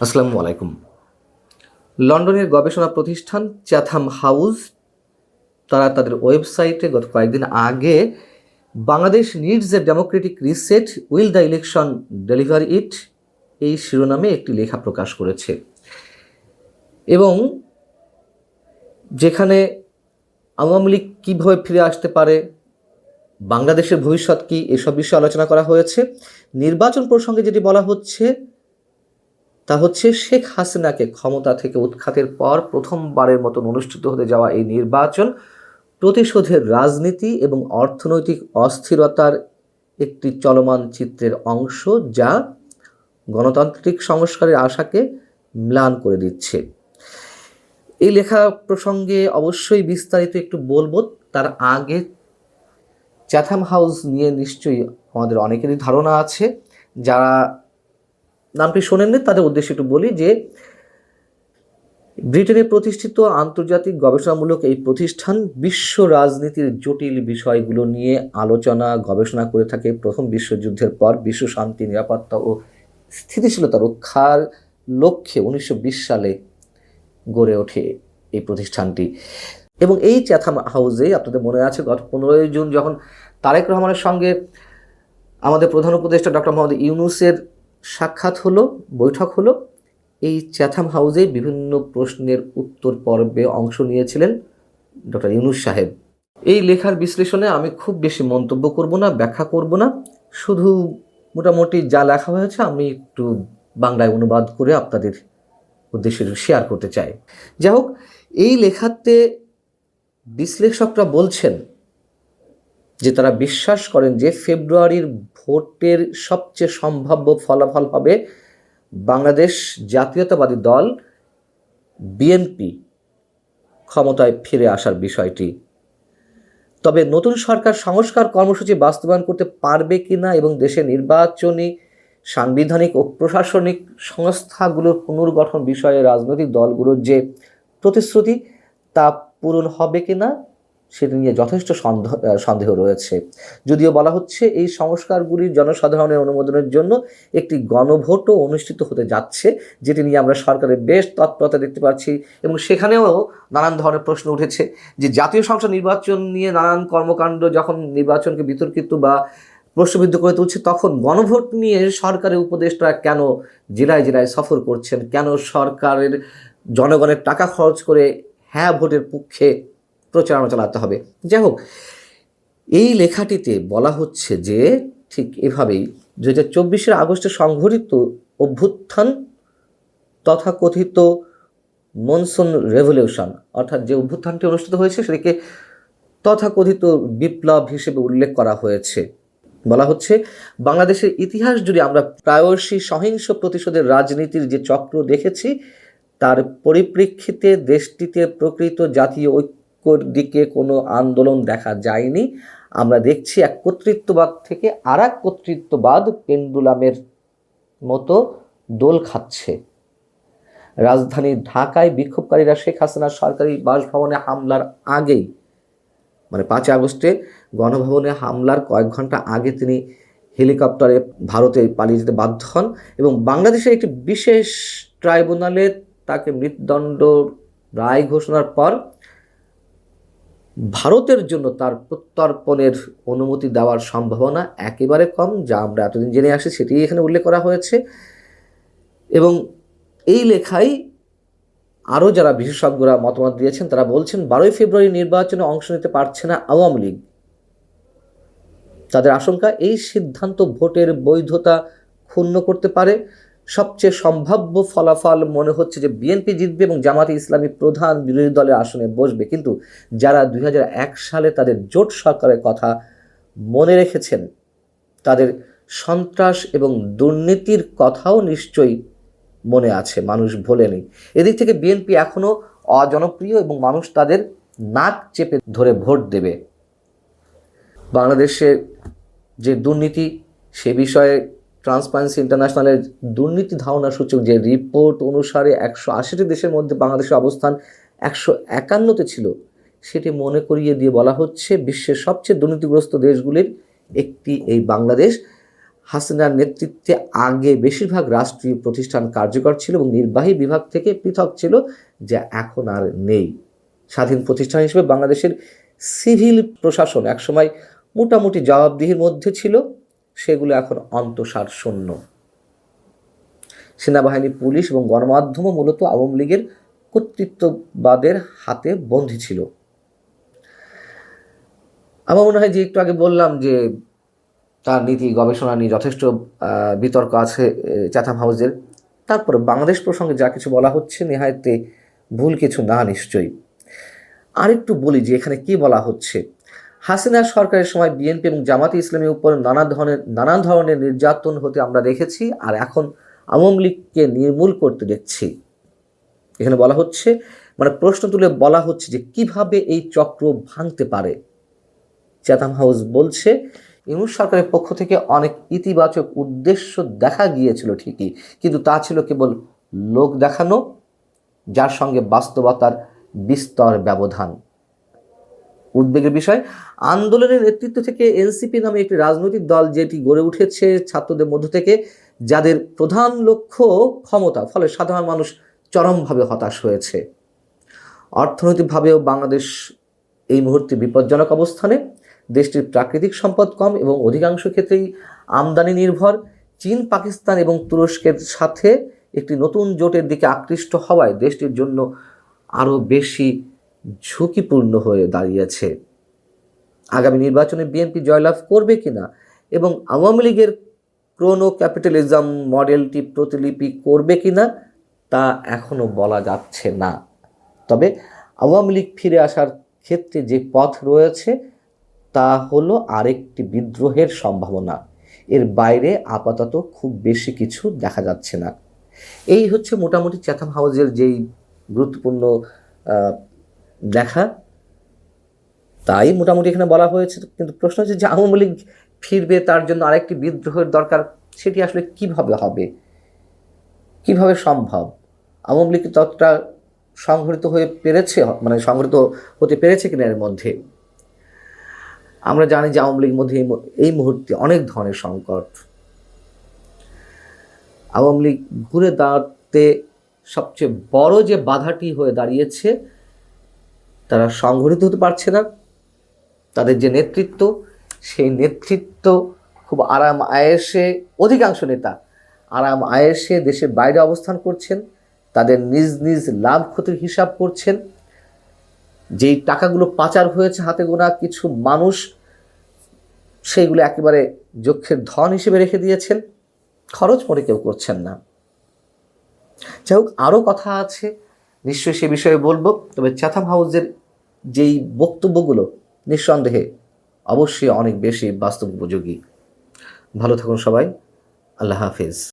আসসালামু আলাইকুম। লন্ডনের গবেষণা প্রতিষ্ঠান চ্যাথাম হাউস তারা তাদের ওয়েবসাইটে গত কয়েকদিন আগে Bangladesh needs a democratic reset, will the election deliver ইট, এই শিরোনামে একটি লেখা প্রকাশ করেছে এবং যেখানে আওয়ামী লীগ কীভাবে ফিরে আসতে পারে, বাংলাদেশের ভবিষ্যৎ কী, এসব বিষয়ে আলোচনা করা হয়েছে। নির্বাচন প্রসঙ্গে যেটি বলা হচ্ছে তা হচ্ছে শেখ হাসিনাকে ক্ষমতা থেকে উৎখাতের পর প্রথমবারের মতন অনুষ্ঠিত হতে যাওয়া এই নির্বাচন প্রতিশোধের রাজনীতি এবং অর্থনৈতিক অস্থিরতার একটি চলমান চিত্রের অংশ, যা গণতান্ত্রিক সংস্কারের আশাকে ম্লান করে দিচ্ছে। এই লেখা প্রসঙ্গে অবশ্যই বিস্তারিত একটু বলবো। তার আগে চ্যাথাম হাউস নিয়ে নিশ্চয়ই আমাদের অনেকেরই ধারণা আছে। যারা নামটি শোনেননি তাদের উদ্দেশ্যে একটু বলি যে ব্রিটেনে প্রতিষ্ঠিত আন্তর্জাতিক গবেষণামূলক এই প্রতিষ্ঠান বিশ্ব রাজনীতির জটিল বিষয়গুলো নিয়ে আলোচনা গবেষণা করে থাকে। প্রথম বিশ্বযুদ্ধের পর বিশ্ব শান্তি, নিরাপত্তা ও স্থিতিশীলতা রক্ষার লক্ষ্যে 1920 সালে গড়ে ওঠে এই প্রতিষ্ঠানটি। এবং এই চ্যাথাম হাউসে আপনাদের মনে আছে গত 15 জুন যখন তারেক রহমানের সঙ্গে আমাদের প্রধান উপদেষ্টা ডক্টর মোহাম্মদ ইউনূসের সাক্ষাৎ হলো, বৈঠক হলো, এই চ্যাথাম হাউসে বিভিন্ন প্রশ্নের উত্তর পর্বে অংশ নিয়েছিলেন ডক্টর ইউনূস সাহেব। এই লেখার বিশ্লেষণে আমি খুব বেশি মন্তব্য করব না, ব্যাখ্যা করব না, শুধু মোটামুটি যা লেখা হয়েছে আমি একটু বাংলায় অনুবাদ করে আপনাদের উদ্দেশ্যে শেয়ার করতে চাই। যাই হোক, এই লেখাতে বিশ্লেষকরা বলছেন যে তারা বিশ্বাস করেন যে ফেব্রুয়ারির ভোটের সবচেয়ে সম্ভাব্য ফলাফল হবে বাংলাদেশ জাতীয়তাবাদী দল বিএনপি ক্ষমতায় ফিরে আসার বিষয়টি। তবে নতুন সরকার সংস্কার কর্মসূচি বাস্তবায়ন করতে পারবে কিনা এবং দেশের নির্বাচনী, সাংবিধানিক ও প্রশাসনিক সংস্থাগুলোর পুনর্গঠন বিষয়ে রাজনৈতিক দলগুলোর যে প্রতিশ্রুতি তা পূরণ হবে কিনা সেটা নিয়ে যথেষ্ট সন্দেহ রয়েছে। যদিও বলা হচ্ছে এই সংস্কারগুলির জনসাধারণের অনুমোদনের জন্য একটি গণভোটও অনুষ্ঠিত হতে যাচ্ছে, যেটি নিয়ে আমরা সরকারের বেশ তৎপরতা দেখতে পাচ্ছি। এবং সেখানেও নানান ধরনের প্রশ্ন উঠেছে যে জাতীয় সংসদ নির্বাচন নিয়ে নানান কর্মকাণ্ড যখন নির্বাচনকে বিতর্কিত বা প্রশ্নবিদ্ধ করে তুলছে, তখন গণভোট নিয়ে সরকারের উপদেষ্টা কেন জেলায় জেলায় সফর করছেন, কেন সরকারের জনগণের টাকা খরচ করে হ্যাঁ ভোটের পক্ষে প্রচারণা চালাতে হবে। যাই হোক, এই লেখাটিতে বলা হচ্ছে যে ঠিক এভাবেই 2024 আগস্টে সংঘটিত অভ্যুত্থান, তথাকথিত মনসুন রেভলিউশন, অর্থাৎ যে অভ্যুত্থানটি অনুষ্ঠিত হয়েছে সেটিকে তথাকথিত বিপ্লব হিসেবে উল্লেখ করা হয়েছে। বলা হচ্ছে বাংলাদেশের ইতিহাস জুড়ে আমরা প্রায়শই সহিংস প্রতিশোধের রাজনীতির যে চক্র দেখেছি, তার পরিপ্রেক্ষিতে দেশটিতে প্রকৃত জাতীয় ঐক্যর দিকে কোনো আন্দোলন দেখা যায়নি। আমরা দেখছি এক কর্তৃত্ববাদ থেকে আর এক কর্তৃত্ববাদ পেন্ডুলামের মতো দোল খাচ্ছে। রাজধানী ঢাকায় বিক্ষোভকারীরা শেখ হাসিনার সরকারি বাসভবনে হামলার আগেই, মানে 5 আগস্টে গণভবনে হামলার কয়েক ঘন্টা আগে তিনি হেলিকপ্টারে ভারতে পালিয়ে যেতে বাধ্য হন এবং বাংলাদেশের একটি বিশেষ ট্রাইব্যুনালে তাকে মৃত্যুদণ্ড রায় ঘোষণার পর ভারতের জন্য তার প্রত্যর্পণের অনুমতি দেওয়ার সম্ভাবনা একেবারে কম, যা আমরা এতদিন জেনে আসি সেটি এখানে উল্লেখ করা হয়েছে। এবং এই লেখায় আরও যারা বিশেষজ্ঞরা মতামত দিয়েছেন তারা বলছেন 12 ফেব্রুয়ারি নির্বাচনে অংশ নিতে পারছে না আওয়ামী লীগ। তাদের আশঙ্কা এই সিদ্ধান্ত ভোটের বৈধতা ক্ষুণ্ণ করতে পারে। সবচেয়ে সম্ভাব্য ফলাফল মনে হচ্ছে যে বিএনপি জিতবে এবং জামাতে ইসলামী প্রধান বিরোধী দলের আসনে বসবে। কিন্তু যারা 2001 সালে তাদের জোট সরকারের কথা মনে রেখেছেন, তাদের সন্ত্রাস এবং দুর্নীতির কথাও নিশ্চয়ই মনে আছে, মানুষ ভোলেনি। এদিক থেকে বিএনপি এখনও অজনপ্রিয় এবং মানুষ তাদের নাক চেপে ধরে ভোট দেবে। বাংলাদেশে যে দুর্নীতি, সে বিষয়ে ট্রান্সপারেন্সি ইন্টারন্যাশনালের দুর্নীতি ধারণা সূচক যে রিপোর্ট অনুসারে 180টি দেশের মধ্যে বাংলাদেশের অবস্থান 151তে ছিল, সেটি মনে করিয়ে দিয়ে বলা হচ্ছে বিশ্বের সবচেয়ে দুর্নীতিগ্রস্ত দেশগুলির একটি এই বাংলাদেশ। হাসিনার নেতৃত্বে আগে বেশিরভাগ রাষ্ট্রীয় প্রতিষ্ঠান কার্যকর ছিল এবং নির্বাহী বিভাগ থেকে পৃথক ছিল, যা এখন আর নেই। স্বাধীন প্রতিষ্ঠান হিসেবে বাংলাদেশের সিভিল প্রশাসন একসময় মোটামুটি জবাবদিহির মধ্যে ছিল, সেগুলো এখন অন্তঃসার শূন্য। সেনাবাহিনী, পুলিশ এবং গণমাধ্যমও মূলত আওয়ামী লীগের কর্তৃত্ববাদের হাতে বন্দী ছিল। আমার মনে হয় যে একটু আগে বললাম যে তার নীতি গবেষণা নিয়ে যথেষ্ট বিতর্ক আছে চ্যাথাম হাউসের। তারপরে বাংলাদেশ প্রসঙ্গে যা কিছু বলা হচ্ছে নেহায়েতে ভুল কিছু না নিশ্চয়ই। আরেকটু বলি যে এখানে কি বলা হচ্ছে। হাসিনা সরকারের সময় বিএনপি এবং জামাতে ইসলামীর উপর নানা ধরনের নির্যাতন হতে আমরা দেখেছি, আর এখন আওয়ামী লীগকে নির্মূল করতে দেখছি। এখানে বলা হচ্ছে, মানে প্রশ্ন তুলে বলা হচ্ছে যে কিভাবে এই চক্র ভাঙতে পারে। চ্যাথাম হাউস বলছে, ইউনূস সরকারের পক্ষ থেকে অনেক ইতিবাচক উদ্দেশ্য দেখা গিয়েছিল ঠিকই, কিন্তু তা ছিল কেবল লোক দেখানো, যার সঙ্গে বাস্তবতার বিস্তর ব্যবধান। উদ্বেগের বিষয়, আন্দোলনের নেতৃত্ব থেকে এনসিপি নামে একটি রাজনৈতিক দল যেটি গড়ে উঠেছে ছাত্রদের মধ্য থেকে, যাদের প্রধান লক্ষ্য ক্ষমতা, ফলে সাধারণ মানুষ চরমভাবে হতাশ হয়েছে। অর্থনৈতিকভাবেও বাংলাদেশ এই মুহূর্তে বিপজ্জনক অবস্থানে। দেশটির প্রাকৃতিক সম্পদ কম এবং অধিকাংশ ক্ষেত্রেই আমদানি নির্ভর। চীন, পাকিস্তান এবং তুরস্কের সাথে একটি নতুন জোটের দিকে আকৃষ্ট হওয়ায় দেশটির জন্য আরও বেশি ঝুঁকিপূর্ণ হয়ে দাঁড়িয়েছে। আগামী নির্বাচনে বিএনপি জয়লাভ করবে কিনা এবং আওয়ামী লীগের ক্রোনো ক্যাপিটালিজম মডেলটি প্রতিলিপি করবে কিনা তা এখনও বলা যাচ্ছে না। তবে আওয়ামী লীগ ফিরে আসার ক্ষেত্রে যে পথ রয়েছে তা হলো আরেকটি বিদ্রোহের সম্ভাবনা। এর বাইরে আপাতত খুব বেশি কিছু দেখা যাচ্ছে না। এই হচ্ছে মোটামুটি চ্যাথাম হাউসের যেই গুরুত্বপূর্ণ দেখা, তাই মোটামুটি এখানে বলা হয়েছে। কিন্তু প্রশ্ন হচ্ছে যে আওয়ামী লীগ ফিরবে, তার জন্য আরেকটি বিদ্রোহের দরকার। সেটি আসলে কিভাবে হবে, কিভাবে সম্ভব? আওয়ামী লীগ ততটা সংগঠিত হয়ে পেরেছে, মানে সংগঠিত হতে পেরেছে কিনা এর মধ্যে? আমরা জানি যে আওয়ামী লীগের মধ্যে এই মুহূর্তে অনেক ধরনের সংকট। আওয়ামী লীগ ঘুরে দাঁড়াতে সবচেয়ে বড় যে বাধাটি হয়ে দাঁড়িয়েছে, তারা সংগঠিত হতে পারছে না। তাদের যে নেতৃত্ব, সেই নেতৃত্ব খুব আরাম আয়েসে, অধিকাংশ নেতা আরাম আয়েসে দেশের বাইরে অবস্থান করছেন। তাদের নিজ নিজ লাভ ক্ষতির হিসাব করছেন। যেই টাকাগুলো পাচার হয়েছে হাতে গোনা কিছু মানুষ, সেইগুলো একেবারে যক্ষের ধন হিসেবে রেখে দিয়েছেন, খরচ করে কেউ করছেন না। যাই হোক, আরও কথা আছে, নিশ্চয়ই সে বিষয়ে বলবো। তবে চ্যাথাম হাউসের যেই বক্তব্যগুলো নিঃসন্দেহে অবশ্যই অনেক বেশি বাস্তব উপযোগী। ভালো থাকুন সবাই। আল্লাহ হাফিজ।